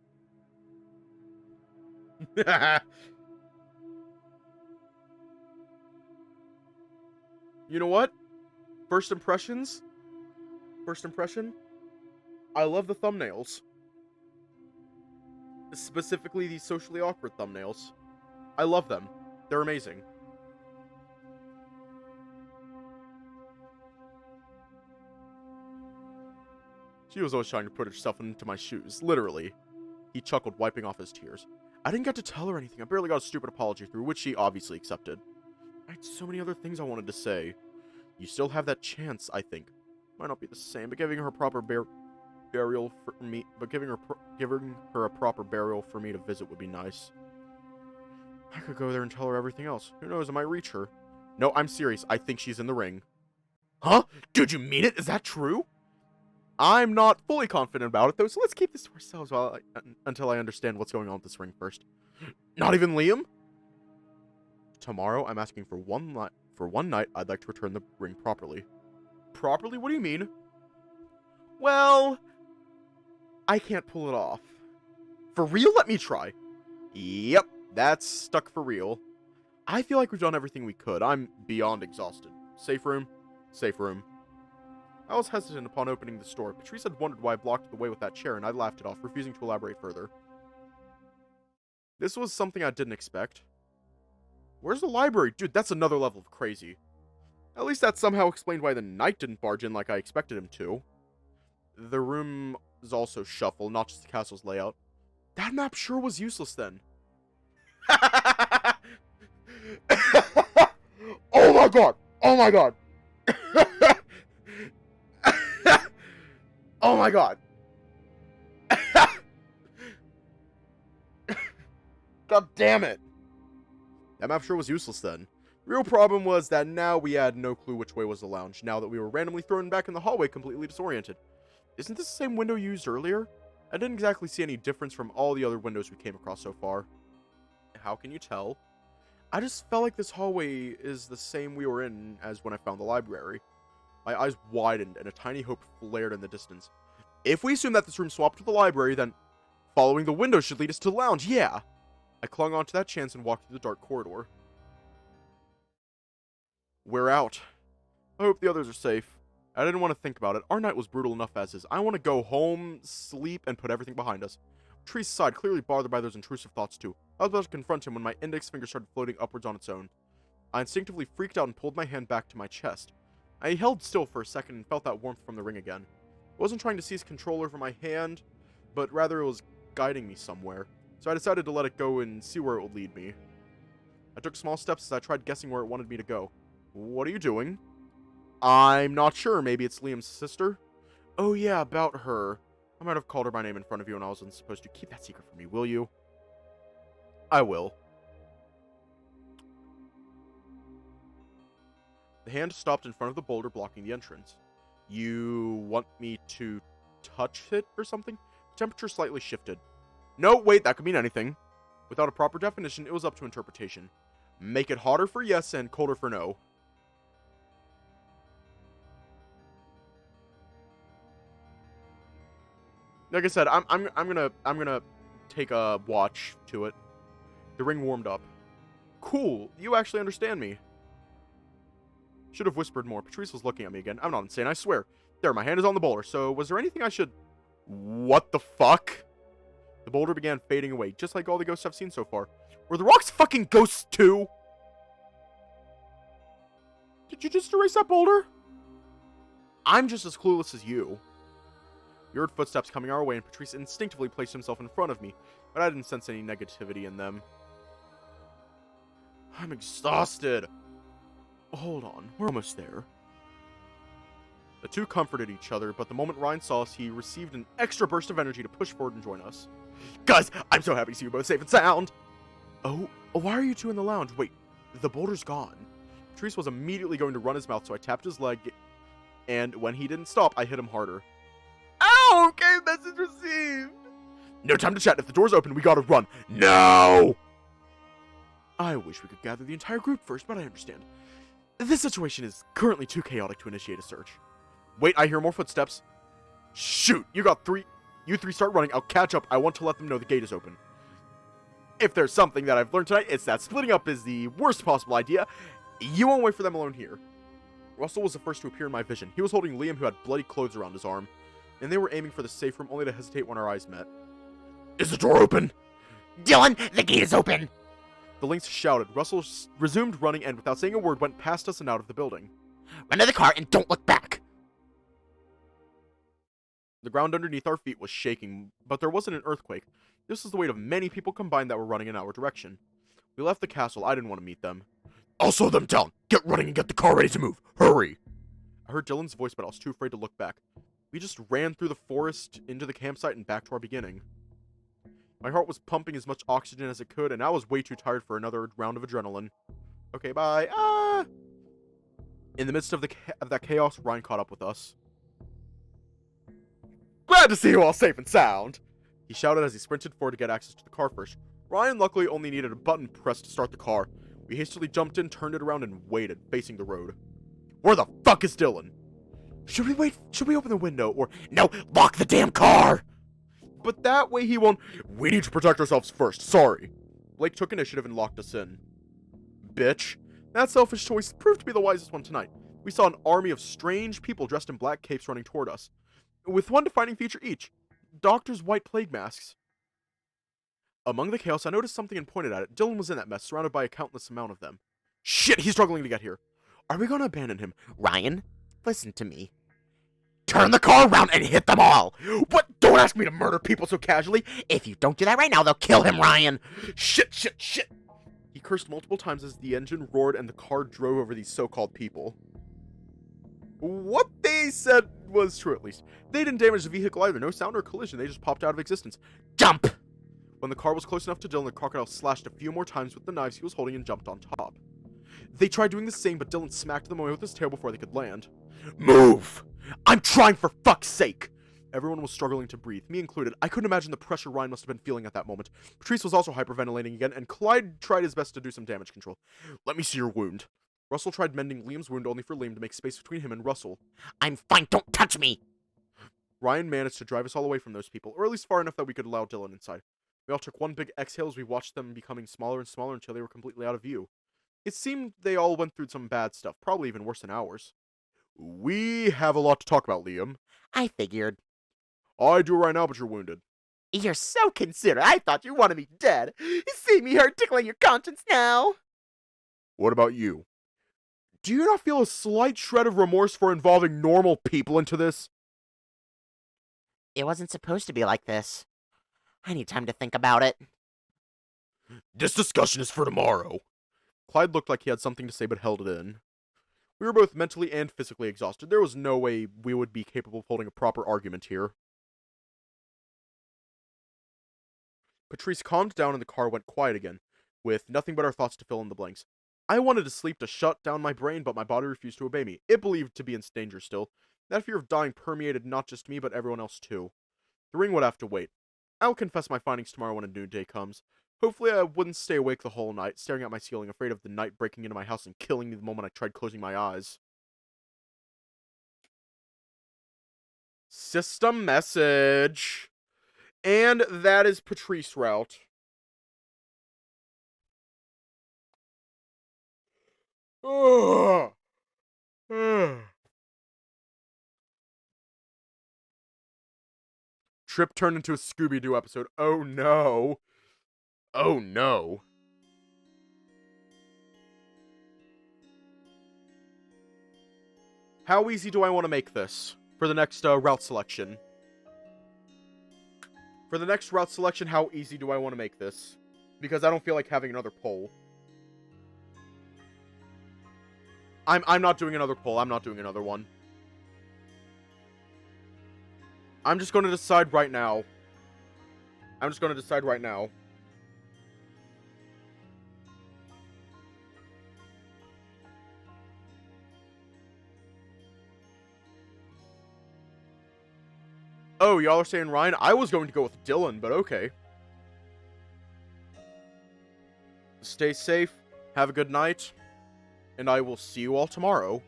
You know what? First impression? I love the thumbnails. Specifically these socially awkward thumbnails. I love them. They're amazing. She was always trying to put herself into my shoes, literally. He chuckled, wiping off his tears. I didn't get to tell her anything. I barely got a stupid apology through, which she obviously accepted. I had so many other things I wanted to say. You still have that chance, I think. Might not be the same, but giving her a proper burial for me, giving her a proper burial for me to visit would be nice. I could go there and tell her everything else. Who knows, I might reach her. No, I'm serious. I think she's in the ring. Huh? Dude, you mean it? Is that true? I'm not fully confident about it, though, so let's keep this to ourselves until I understand what's going on with this ring first. Not even Liam? Tomorrow, I'm asking for one night, I'd like to return the ring properly. Properly? What do you mean? Well, I can't pull it off. For real? Let me try. Yep, that's stuck for real. I feel like we've done everything we could. I'm beyond exhausted. Safe room? Safe room. I was hesitant upon opening the store. Patrice had wondered why I blocked the way with that chair, and I laughed it off, refusing to elaborate further. This was something I didn't expect. Where's the library? Dude, that's another level of crazy. At least that somehow explained why the knight didn't barge in like I expected him to. The room is also shuffled, not just the castle's layout. That map sure was useless then. Oh my god! Oh my god! Oh my god. God damn it. That map sure was useless then. The real problem was that now we had no clue which way was the lounge, now that we were randomly thrown back in the hallway completely disoriented. Isn't this the same window you used earlier? I didn't exactly see any difference from all the other windows we came across so far. How can you tell? I just felt like this hallway is the same we were in as when I found the library. My eyes widened, and a tiny hope flared in the distance. If we assume that this room swapped with the library, then following the window should lead us to the lounge, yeah! I clung onto that chance and walked through the dark corridor. We're out. I hope the others are safe. I didn't want to think about it. Our night was brutal enough as is. I want to go home, sleep, and put everything behind us. Patrice sighed, clearly bothered by those intrusive thoughts too. I was about to confront him when my index finger started floating upwards on its own. I instinctively freaked out and pulled my hand back to my chest. I held still for a second and felt that warmth from the ring again. I wasn't trying to seize control over my hand, but rather it was guiding me somewhere, so I decided to let it go and see where it would lead me. I took small steps as I tried guessing where it wanted me to go. What are you doing? I'm not sure. Maybe it's Liam's sister? Oh yeah, about her. I might have called her by name in front of you when I wasn't supposed to. Keep that secret from me, will you? I will. The hand stopped in front of the boulder blocking the entrance. You want me to touch it or something? The temperature slightly shifted. No, wait, that could mean anything. Without a proper definition, it was up to interpretation. Make it hotter for yes and colder for no. Like I said, I'm gonna take a watch to it. The ring warmed up. Cool, you actually understand me. Should have whispered more. Patrice was looking at me again. I'm not insane, I swear. There, my hand is on the boulder, so was there anything I should... What the fuck? The boulder began fading away, just like all the ghosts I've seen so far. Were the rocks fucking ghosts too? Did you just erase that boulder? I'm just as clueless as you. We heard footsteps coming our way, and Patrice instinctively placed himself in front of me, but I didn't sense any negativity in them. I'm exhausted. Hold on, we're almost there. The two comforted each other, but the moment Ryan saw us, he received an extra burst of energy to push forward and join us. Guys, I'm so happy to see you both safe and sound! Oh, why are you two in the lounge? Wait, the boulder's gone. Patrice was immediately going to run his mouth, so I tapped his leg, and when he didn't stop, I hit him harder. Ow! Okay, message received! No time to chat. If the door's open, we gotta run. No! I wish we could gather the entire group first, but I understand. This situation is currently too chaotic to initiate a search. Wait, I hear more footsteps. Shoot, you got three. You three start running. I'll catch up. I want to let them know the gate is open. If there's something that I've learned tonight, it's that splitting up is the worst possible idea. You won't wait for them alone here. Russell was the first to appear in my vision. He was holding Liam, who had bloody clothes around his arm, and they were aiming for the safe room, only to hesitate when our eyes met. Is the door open? Dylan, the gate is open! The Lynx shouted. Russell resumed running and, without saying a word, went past us and out of the building. Run to the car and don't look back! The ground underneath our feet was shaking, but there wasn't an earthquake. This was the weight of many people combined that were running in our direction. We left the castle. I didn't want to meet them. I'll slow them down. Get running and get the car ready to move. Hurry! I heard Dylan's voice, but I was too afraid to look back. We just ran through the forest, into the campsite, and back to our beginning. My heart was pumping as much oxygen as it could, and I was way too tired for another round of adrenaline. Okay, bye. Ah! In the midst of that chaos, Ryan caught up with us. Glad to see you all safe and sound! He shouted as he sprinted forward to get access to the car first. Ryan luckily only needed a button pressed to start the car. We hastily jumped in, turned it around, and waited, facing the road. Where the fuck is Dylan? Should we wait? Should we open the window, or... No, lock the damn car! But that way he won't... We need to protect ourselves first, sorry. Blake took initiative and locked us in. Bitch. That selfish choice proved to be the wisest one tonight. We saw an army of strange people dressed in black capes running toward us, with one defining feature each. Doctors' white plague masks. Among the chaos, I noticed something and pointed at it. Dylan was in that mess, surrounded by a countless amount of them. Shit, he's struggling to get here. Are we gonna abandon him? Ryan, listen to me. Turn the car around and hit them all! What? Don't ask me to murder people so casually! If you don't do that right now, they'll kill him, Ryan! Shit, shit, shit! He cursed multiple times as the engine roared and the car drove over these so-called people. What they said was true, at least. They didn't damage the vehicle either. No sound or collision. They just popped out of existence. Jump! When the car was close enough to Dylan, the crocodile slashed a few more times with the knives he was holding and jumped on top. They tried doing the same, but Dylan smacked them away with his tail before they could land. Move! I'm trying, for fuck's sake! Everyone was struggling to breathe, me included. I couldn't imagine the pressure Ryan must have been feeling at that moment. Patrice was also hyperventilating again, and Clyde tried his best to do some damage control. Let me see your wound. Russell tried mending Liam's wound only for Liam to make space between him and Russell. I'm fine, don't touch me! Ryan managed to drive us all away from those people, or at least far enough that we could allow Dylan inside. We all took one big exhale as we watched them becoming smaller and smaller until they were completely out of view. It seemed they all went through some bad stuff, probably even worse than ours. We have a lot to talk about, Liam. I figured. I do right now, but you're wounded. You're so considerate. I thought you wanted me dead. You see me here tickling your conscience now. What about you? Do you not feel a slight shred of remorse for involving normal people into this? It wasn't supposed to be like this. I need time to think about it. This discussion is for tomorrow. Clyde looked like he had something to say but held it in. We were both mentally and physically exhausted. There was no way we would be capable of holding a proper argument here. Patrice calmed down and the car went quiet again, with nothing but our thoughts to fill in the blanks. I wanted to sleep to shut down my brain, but my body refused to obey me. It believed to be in danger still. That fear of dying permeated not just me, but everyone else too. The ring would have to wait. I'll confess my findings tomorrow when a new day comes. Hopefully I wouldn't stay awake the whole night, staring at my ceiling, afraid of the night breaking into my house and killing me the moment I tried closing my eyes. System message. And that is Patrice route. Ugh. Trip turned into a Scooby-Doo episode. Oh no. Oh no. How easy do I want to make this for the next route selection? For the next route selection, how easy do I want to make this? Because I don't feel like having another poll. I'm not doing another poll. I'm not doing another one. I'm just going to decide right now. I'm just going to decide right now. Oh, y'all are saying Ryan? I was going to go with Dylan, but okay. Stay safe, have a good night, and I will see you all tomorrow.